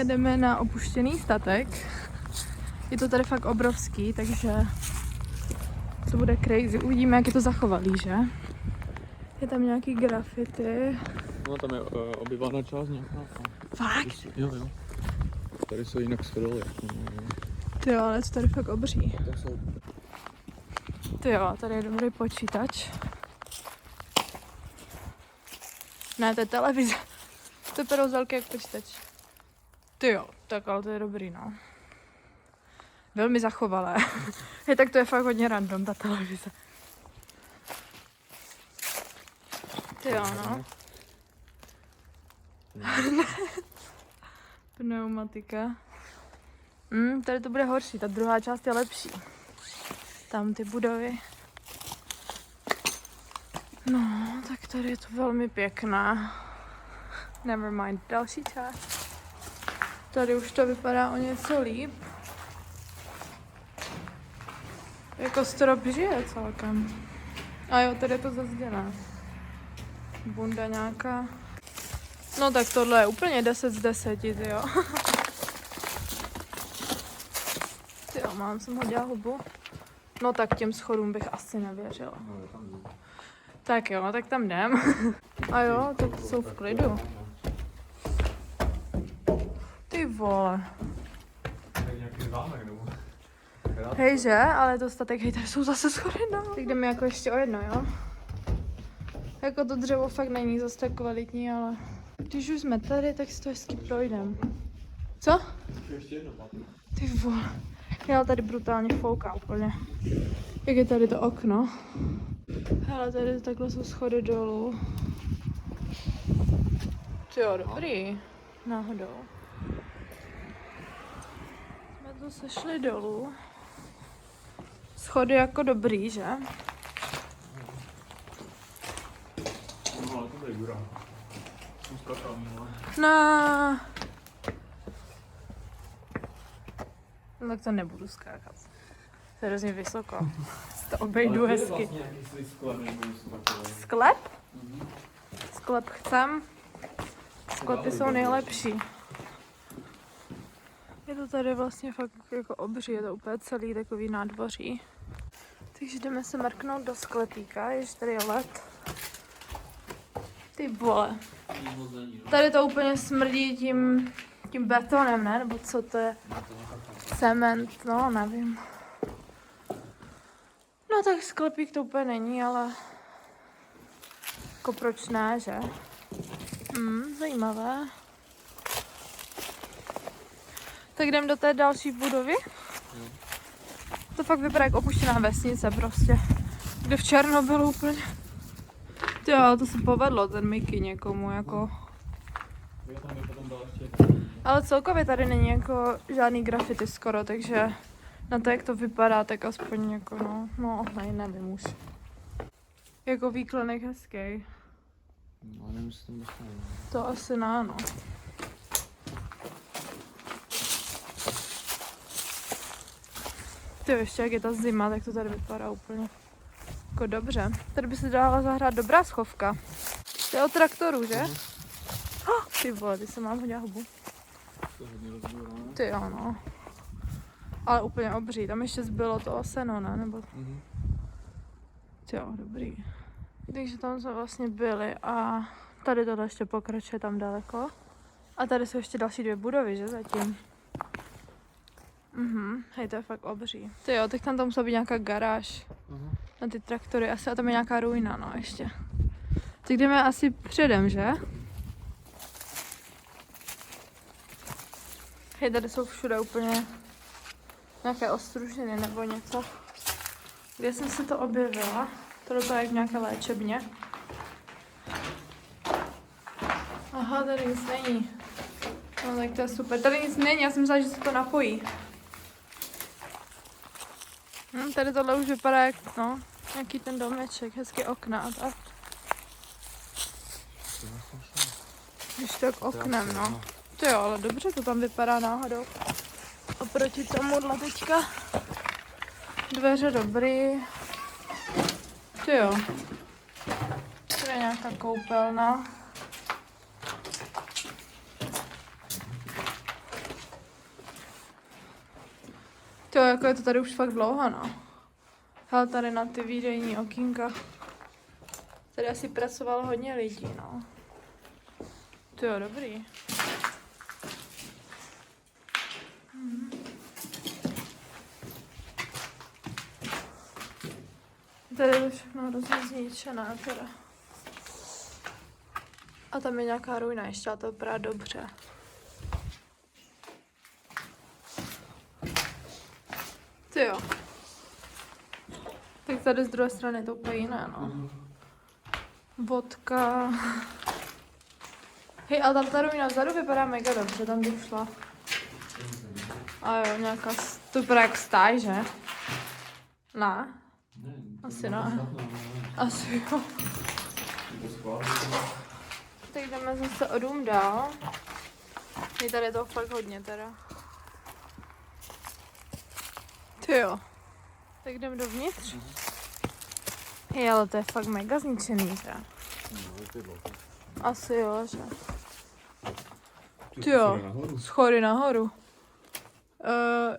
Jedeme na opuštěný statek. Je to tady fakt obrovský, takže to bude crazy. Uvidíme, jak je to zachovalý, že? Je tam nějaký graffiti. No tam je obyvaná část nějaká. Fakt? Jo. Tady jsou jinak schodoly. Ty ale to tady fakt obří. Tam jsou. Ty jo, tady je dobrý počítač. Ne, to je televize. To je perou velký jak počítač. Ty jo, tak ale to je dobrý, no. Velmi zachovalé. Je, tak to je fakt hodně random, ta televize. Ty jo, no. Pneumatika. Tady to bude horší, ta druhá část je lepší. Tam ty budovy. No, tak tady je to velmi pěkná. Never mind, další část. Tady už to vypadá o něco líp. Jako strop žije celkem. A jo, tady je to zazděné. Bunda nějaká. No tak tohle je úplně 10 z 10, tyjo. Tyjo, mám jsem hodila hubu. No tak těm schodům bych asi nevěřila. Tak jo, tak tam jdem. A jo, tak jsou v klidu. Ty vole. Hej, že? Ale to statek, hej, tady jsou zase schody, no. Tak jdeme jako ještě o jedno, jo? Jako to dřevo fakt není zase tak kvalitní, ale když už jsme tady, tak si to hezky projdem. Co? Ještě jedno patro. Ty vole. Já tady brutálně fouká úplně. Jak je tady to okno. Hele, tady takhle jsou schody dolů. Jo, dobrý. Náhodou. Jsme tu sešli dolů. Schody jako dobrý, že? No, ale to je gura. Jsem skakal minule. No. No tak to nebudu skákat. To je hrozně vysoko. To obejdu hezky. Sklep? Sklep chcem. Sklepy jsou nejlepší. Je to tady vlastně fakt jako obří, je to úplně celý takový nádvoří. Takže jdeme se mrknout do sklepíka, jež tady je led. Ty vole. Tady to úplně smrdí tím betonem, ne? Nebo co to je? Cement, no nevím. No tak sklepík to úplně není, ale jako proč ne, že? Zajímavé. Tak jdem do té další budovy. To fakt vypadá jako opuštěná vesnice prostě. Kde v Černobylu úplně. Jo, to se povedlo, ten Mickey někomu jako. Ale celkově tady není jako žádný graffiti skoro, takže na to, jak to vypadá, tak aspoň jako no, nevím už. Jako výklenek hezký. No, nevím, jestli tam dostane. To asi ne, no. Ty ještě, jak je ta zima, tak to tady vypadá úplně jako dobře. Tady by se dala zahrát dobrá schovka. To je o traktoru, že? Ty vole, ty se mám hodně hubu. Ty jo, no. Ale úplně obří, tam ještě zbylo to seno, ne? Nebo... Ty jo, dobrý. Takže tam jsme vlastně byli a tady tohle ještě pokračuje tam daleko. A tady jsou ještě další dvě budovy, že zatím? Hej, to je fakt obří. Ty jo, tak tam musela být nějaká garáž na ty traktory asi a tam je nějaká ruina, no ještě. Tak jdeme asi předem, že? Hej, tady jsou všude úplně nějaké ostružiny nebo něco. Kde jsem se to objevila? Tohle je v nějaké léčebně. Aha, tady nic není. No tak to je super. Tady nic není, já jsem myslela, že se to napojí. Tady tohle už vypadá jak, no, nějaký ten domeček, hezky okna a tak. Když tak oknem, no. To jo, ale dobře to tam vypadá náhodou. Oproti tomuhle teďka. Dveře dobrý. To jo. To je nějaká koupelna. To jako je to tady už fakt dlouho, no. Hele, tady na ty výdejní okýnka. Tady asi pracovalo hodně lidí, no. To jo, dobrý. Tady je to všechno hrozně zničené teda. A tam je nějaká ruina ještě, a to vypadá dobře. Ty jo. Tak tady z druhé strany je to úplně jiné, no. Vodka. Hej, ale tam ta ruina vzadu vypadá mega dobře, tam bych šla. A jo, nějaká, to vypadá jak stáj, že? Ne? Asi ne. Asi jo. Tak jdeme zase o dům dál. Je tady toho fakt hodně teda. Ty jo. Tak jdeme dovnitř. Hej, ale to je fakt mega zničený, teda. Asi jo, že? Ty jo, schody nahoru.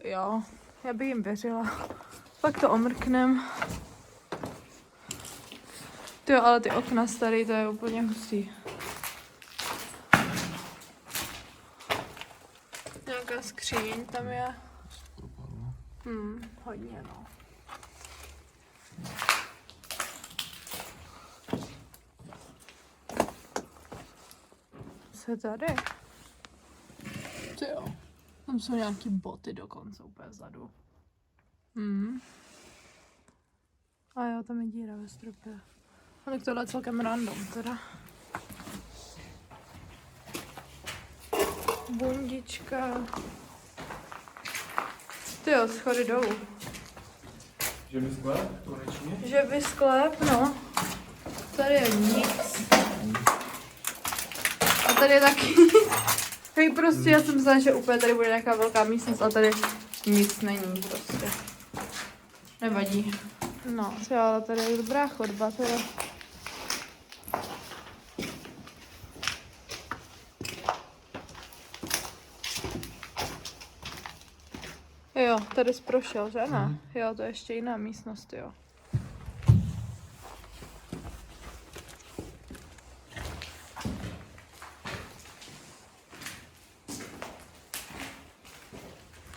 Jo, já bych jim věřila. Pak to omrknem. Ty jo, ale ty okna starý, to je úplně hustý. Nějaká skříň tam je. Hodně, no. Co je tady? Ty jo. Tam jsou nějaký boty dokonce úplně vzadu. A jo, tam je díra ve stropě. A tak tohle je celkem random teda. Bundička. Ty jo, schody dolů. Že by sklep, konečně? Že by sklep, no. Tady je nic. A tady je taky nic. Hej, prostě já jsem myslela, že úplně tady bude nějaká velká místnost a tady nic není prostě. Nevadí. No, ale tady je dobrá chodba teda. Jo, tady jsi prošel, že ne? Jo, to je ještě jiná místnost, jo.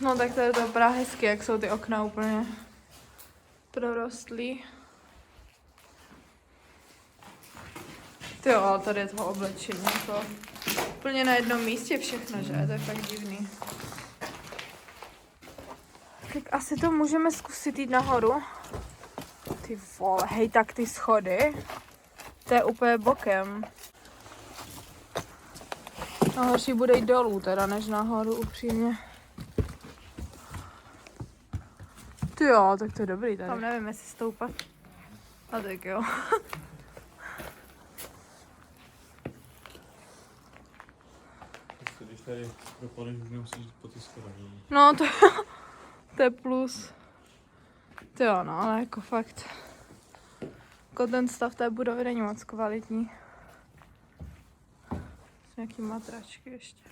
No tak tady to vypadá hezky, jak jsou ty okna úplně prorostlý. Ty jo, ale tady je toho oblečení, jako úplně na jednom místě všechno, že? To je fakt divný. Tak asi to můžeme zkusit jít nahoru. Ty vole, hej, tak ty schody. To je úplně bokem. A horší bude jít dolů teda, než nahoru, upřímně. Ty jo, tak to je dobrý tady. Tam nevím, jestli stoupat. A tak jo. Když tady propadneš, nemusíš jít po ty schodách. No, to je plus. Ty jo, no, ale jako fakt. Jako ten stav té budovy není moc kvalitní. Nějaký matračky ještě.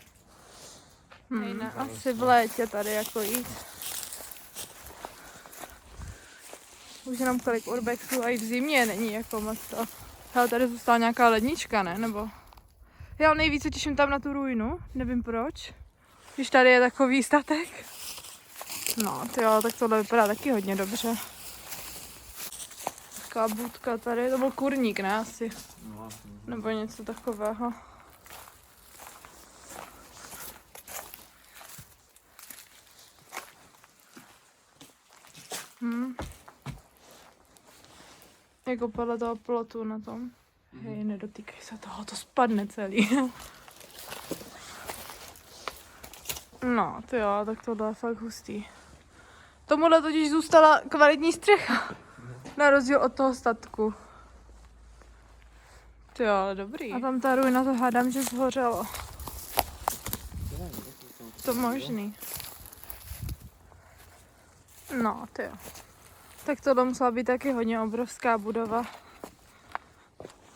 Ne, asi v létě tady jako jít. Už jenom kolik urbexů a i v zimě není jako moc to. Hele, tady zůstala nějaká lednička, ne? Nebo... Já nejvíce těším tam na tu ruinu, nevím proč. Když tady je takový statek. No, tyjo, tak tohle vypadá taky hodně dobře. Taková budka tady, to byl kurník, ne? Asi. Nebo něco takového. Jako podle toho plotu na tom. Hej, nedotýkej se toho, to spadne celý. No, to jo, tak tohle je fakt hustý. Tomuhle totiž zůstala kvalitní střecha. Na rozdíl od toho statku. To jo, ale dobrý. A tam ta ruina, to hádám, že zhořelo. To možný. No, to jo. Tak tohle musela být taky hodně obrovská budova.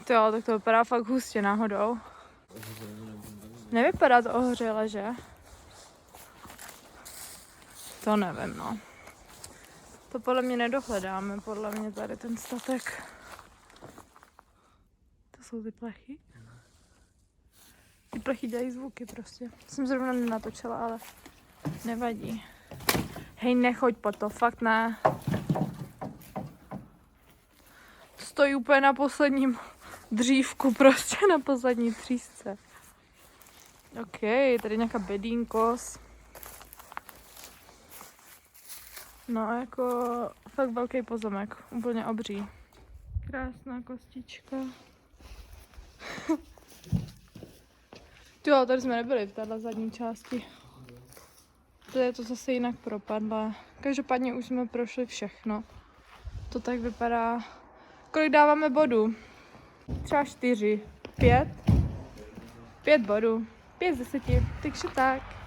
To jo, tak to vypadá fakt hustě náhodou. Nevypadá to ohořele, že? To nevím, no. To podle mě nedohledáme, podle mě tady ten statek. To jsou ty plechy. Ty plechy dělají zvuky prostě. Jsem zrovna nenatočila, ale nevadí. Hej, nechoď po to, fakt ne. Stojí úplně na posledním dřívku, prostě na poslední třísce. OK, tady nějaká bedínkos. No jako fakt velký pozemek, úplně obří. Krásná kostička. Jo, tady jsme nebyli v téhle zadní části. Tady je to zase jinak propadlé. Každopádně už jsme prošli všechno. To tak vypadá. Kolik dáváme bodů? Třeba 4, 5. 5 bodů. 5 z 10. Takže tak.